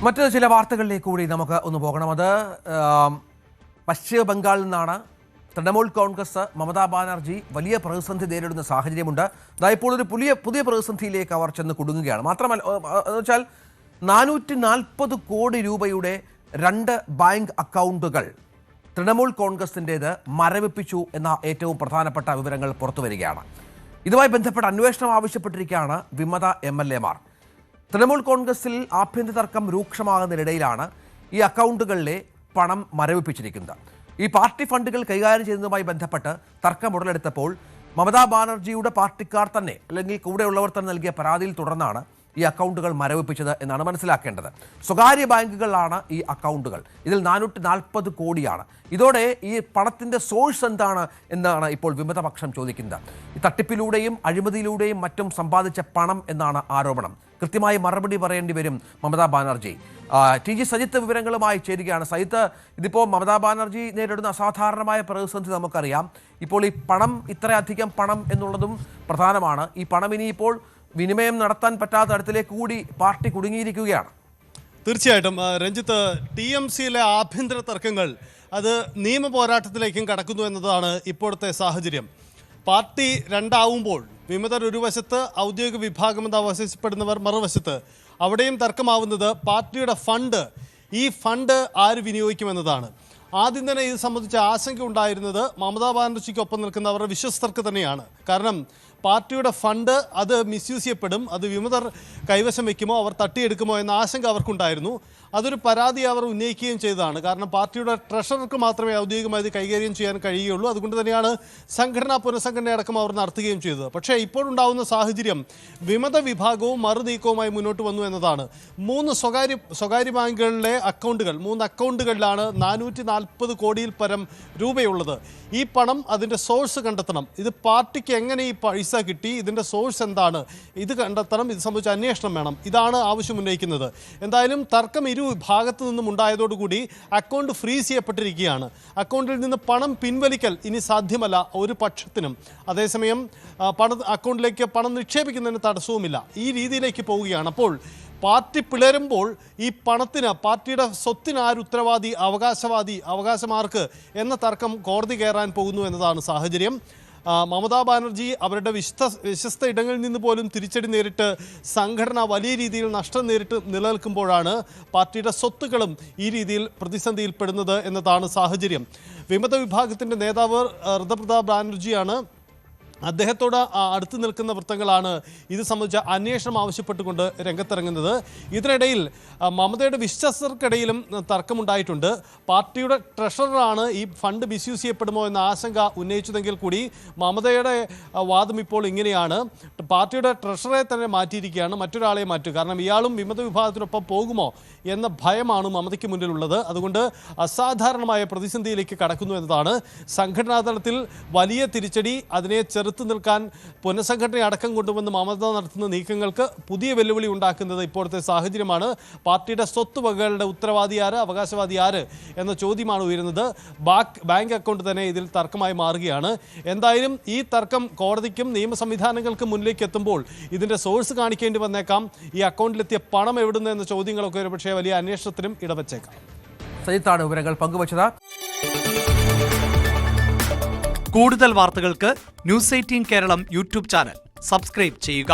മറ്റു ചില വാർത്തകളിലേക്ക് കൂടി നമുക്ക് ഒന്ന് പോകണം. അത് പശ്ചിമ ബംഗാളിൽ നിന്നാണ്. തൃണമൂൽ കോൺഗ്രസ് മമതാ ബാനർജി വലിയ പ്രതിസന്ധി നേരിടുന്ന സാഹചര്യമുണ്ട്. ഇപ്പോൾ ഒരു പുതിയ പ്രതിസന്ധിയിലേക്ക് അവർ ചെന്ന് കുടുങ്ങുകയാണ്. മാത്രമല്ല എന്ന് വെച്ചാൽ 440 കോടി രൂപയുടെ 2 ബാങ്ക് അക്കൗണ്ടുകൾ തൃണമൂൽ കോൺഗ്രസിൻ്റേത് മരവിപ്പിച്ചു എന്ന ഏറ്റവും പ്രധാനപ്പെട്ട വിവരങ്ങൾ പുറത്തു വരികയാണ്. ഇതുമായി ബന്ധപ്പെട്ട അന്വേഷണം ആവശ്യപ്പെട്ടിരിക്കുകയാണ് വിമത MLA മാർ. തൃണമൂൽ കോൺഗ്രസിൽ ആഭ്യന്തര തർക്കം രൂക്ഷമാകുന്നതിനിടയിലാണ് ഈ അക്കൗണ്ടുകളിലെ പണം മരവിപ്പിച്ചിരിക്കുന്നത്. ഈ പാർട്ടി ഫണ്ടുകൾ കൈകാര്യം ചെയ്യുന്നതുമായി ബന്ധപ്പെട്ട് തർക്കം ഉടലെടുത്തപ്പോൾ മമതാ ബാനർജിയുടെ പാർട്ടിക്കാർ തന്നെ അല്ലെങ്കിൽ കൂടെയുള്ളവർ തന്നെ നൽകിയ പരാതിയിൽ തുടർന്നാണ് ഈ അക്കൗണ്ടുകൾ മരവിപ്പിച്ചത് എന്നാണ് മനസ്സിലാക്കേണ്ടത്. സ്വകാര്യ ബാങ്കുകളാണ് ഈ അക്കൗണ്ടുകൾ. ഇതിൽ 440 കോടിയാണ്. ഇതോടെ ഈ പണത്തിൻ്റെ സോഴ്സ് എന്താണ് എന്നാണ് ഇപ്പോൾ വിമതപക്ഷം ചോദിക്കുന്നത്. ഈ തട്ടിപ്പിലൂടെയും അഴിമതിയിലൂടെയും മറ്റും സമ്പാദിച്ച പണം എന്നാണ് ആരോപണം. കൃത്യമായി മറുപടി പറയേണ്ടി വരും മമതാ ബാനർജി. TG സജിത്ത് വിവരങ്ങളുമായി ചേരുകയാണ്. സജിത്ത്, ഇതിപ്പോൾ മമതാ ബാനർജി നേരിടുന്ന അസാധാരണമായ പ്രതിസന്ധി നമുക്കറിയാം. ഇപ്പോൾ ഈ പണം, ഇത്രയധികം പണം എന്നുള്ളതും പ്രധാനമാണ്. ഈ പണം ഇനിയിപ്പോൾ വിനിമയം നടത്താൻ പറ്റാത്ത തരത്തിലേക്ക് കൂടി പാർട്ടി കുടുങ്ങിയിരിക്കുകയാണ്. തീർച്ചയായിട്ടും രഞ്ജിത്ത്, TMCയിലെ ആഭ്യന്തര തർക്കങ്ങൾ അത് നിയമ പോരാട്ടത്തിലേക്കും കടക്കുന്നു എന്നതാണ് ഇപ്പോഴത്തെ സാഹചര്യം. പാർട്ടി രണ്ടാവുമ്പോൾ വിമതർ ഒരു വശത്ത്, ഔദ്യോഗിക വിഭാഗമെന്ന് അവകാശപ്പെടുന്നവർ മറുവശത്ത്, അവിടെയും തർക്കമാവുന്നത് പാർട്ടിയുടെ ഫണ്ട്, ഈ ഫണ്ട് ആര് വിനിയോഗിക്കുമെന്നതാണ്. ആദ്യം തന്നെ ഇത് സംബന്ധിച്ച ആശങ്ക ഉണ്ടായിരുന്നത് മമതാ ബാനർജിക്കൊപ്പം നിൽക്കുന്ന അവരുടെ വിശ്വസ്തർക്ക് തന്നെയാണ്. കാരണം പാർട്ടിയുടെ ഫണ്ട് അത് മിസ്യൂസ് ചെയ്യപ്പെടും, അത് വിമതർ കൈവശം വയ്ക്കുമോ, അവർ തട്ടിയെടുക്കുമോ എന്ന ആശങ്ക അവർക്കുണ്ടായിരുന്നു. അതൊരു പരാതി അവർ ഉന്നയിക്കുകയും ചെയ്തതാണ്. കാരണം പാർട്ടിയുടെ ട്രഷറർക്ക് മാത്രമേ ഔദ്യോഗികമായി ഇത് കൈകാര്യം ചെയ്യാൻ കഴിയുകയുള്ളൂ. അതുകൊണ്ട് തന്നെയാണ് സംഘടനാ പുനഃസംഘടനയടക്കം അവർ നടത്തുകയും ചെയ്തത്. പക്ഷേ ഇപ്പോഴുണ്ടാകുന്ന സാഹചര്യം വിമത വിഭാഗവും മറുനീക്കവുമായി മുന്നോട്ട് വന്നു എന്നതാണ്. 3 സ്വകാര്യ ബാങ്കുകളിലെ അക്കൗണ്ടുകൾ, 3 അക്കൗണ്ടുകളിലാണ് 440 കോടിയിൽ പരം രൂപയുള്ളത്. ഈ പണം, അതിൻ്റെ സോഴ്സ് കണ്ടെത്തണം. ഇത് പാർട്ടിക്ക് എങ്ങനെ ഈ പൈസ കിട്ടി, ഇതിൻ്റെ സോഴ്സ് എന്താണ്, ഇത് കണ്ടെത്തണം. ഇത് സംബന്ധിച്ച് അന്വേഷണം വേണം. ഇതാണ് ആവശ്യം ഉന്നയിക്കുന്നത്. എന്തായാലും തർക്കം ഇരു ഭാഗത്തു നിന്നും ഉണ്ടായതോടുകൂടി അക്കൗണ്ട് ഫ്രീസ് ചെയ്യപ്പെട്ടിരിക്കുകയാണ്. അക്കൗണ്ടിൽ നിന്ന് പണം പിൻവലിക്കൽ ഇനി സാധ്യമല്ല ഒരു പക്ഷത്തിനും. അതേസമയം അക്കൗണ്ടിലേക്ക് പണം നിക്ഷേപിക്കുന്നതിന് തടസ്സവുമില്ല. ഈ രീതിയിലേക്ക് പോവുകയാണ്. അപ്പോൾ പാർട്ടി പിളരുമ്പോൾ ഈ പണത്തിന്, പാർട്ടിയുടെ സ്വത്തിന് ആര് ഉത്തരവാദി, അവകാശമാർക്ക് എന്ന തർക്കം കോടതി കയറാൻ പോകുന്നു എന്നതാണ് സാഹചര്യം. മമതാ ബാനർജി അവരുടെ വിശ്വസ്ത ഇടങ്ങളിൽ നിന്ന് പോലും തിരിച്ചടി നേരിട്ട് സംഘടന വലിയ രീതിയിൽ നഷ്ടം നേരിട്ട് നിലനിൽക്കുമ്പോഴാണ് പാർട്ടിയുടെ സ്വത്തുക്കളും ഈ രീതിയിൽ പ്രതിസന്ധിയിൽപ്പെടുന്നത് എന്നതാണ് സാഹചര്യം. വിമത വിഭാഗത്തിൻ്റെ നേതാവ് ഋതപ്രതാപ് ബാനർജിയാണ്. അദ്ദേഹത്തോട് അടുത്ത് നിൽക്കുന്ന വൃത്തങ്ങളാണ് ഇത് സംബന്ധിച്ച അന്വേഷണം ആവശ്യപ്പെട്ടുകൊണ്ട് രംഗത്തിറങ്ങുന്നത്. ഇതിനിടയിൽ മമതയുടെ വിശ്വസ്തർക്കിടയിലും തർക്കമുണ്ടായിട്ടുണ്ട്. പാർട്ടിയുടെ ട്രഷററാണ് ഈ ഫണ്ട് മിസ്യൂസ് ചെയ്യപ്പെടുമോ എന്ന ആശങ്ക ഉന്നയിച്ചതെങ്കിൽ കൂടി മമതയുടെ വാദം ഇപ്പോൾ ഇങ്ങനെയാണ്: പാർട്ടിയുടെ ട്രഷറെ തന്നെ മാറ്റിയിരിക്കുകയാണ്, മറ്റൊരാളെ മാറ്റുക. കാരണം ഇയാളും വിമത വിഭാഗത്തിനൊപ്പം പോകുമോ എന്ന ഭയമാണ് മമതയ്ക്ക് മുന്നിലുള്ളത്. അതുകൊണ്ട് അസാധാരണമായ പ്രതിസന്ധിയിലേക്ക് കടക്കുന്നു എന്നതാണ്. സംഘടനാ തലത്തിൽ വലിയ തിരിച്ചടി, അതിനെ ചെറുത്തു നിൽക്കാൻ പുനഃസംഘടന അടക്കം കൊണ്ടുവന്ന് മമത നടത്തുന്ന നീക്കങ്ങൾക്ക് പുതിയ വെല്ലുവിളി ഉണ്ടാക്കുന്നത് ഇപ്പോഴത്തെ സാഹചര്യമാണ്. പാർട്ടിയുടെ സ്വത്തുവകകളുടെ ഉത്തരവാദി ആര്, അവകാശവാദി ആര് എന്ന ചോദ്യമാണ് ഉയരുന്നത്. ബാങ്ക് അക്കൗണ്ട് തന്നെ ഇതിൽ തർക്കമായി മാറുകയാണ്. എന്തായാലും ഈ തർക്കം കോടതിക്കും നിയമ സംവിധാനങ്ങൾക്കും മുന്നിലേക്ക് എത്തുമ്പോൾ ഇതിൻ്റെ സോഴ്സ് കാണിക്കേണ്ടി വന്നേക്കാം. ഈ അക്കൗണ്ടിലെത്തിയ പണം എവിടുന്ന് എന്ന ചോദ്യങ്ങളൊക്കെ ഒരുപക്ഷെ വലിയ അന്വേഷണത്തിനും ഇടവച്ചേക്കാം. സജിത്താണ് വിവരങ്ങൾ പങ്കുവച്ചത്. കൂടുതൽ വാർത്തകൾക്ക് News 18 Keralam YouTube channel subscribe ചെയ്യുക.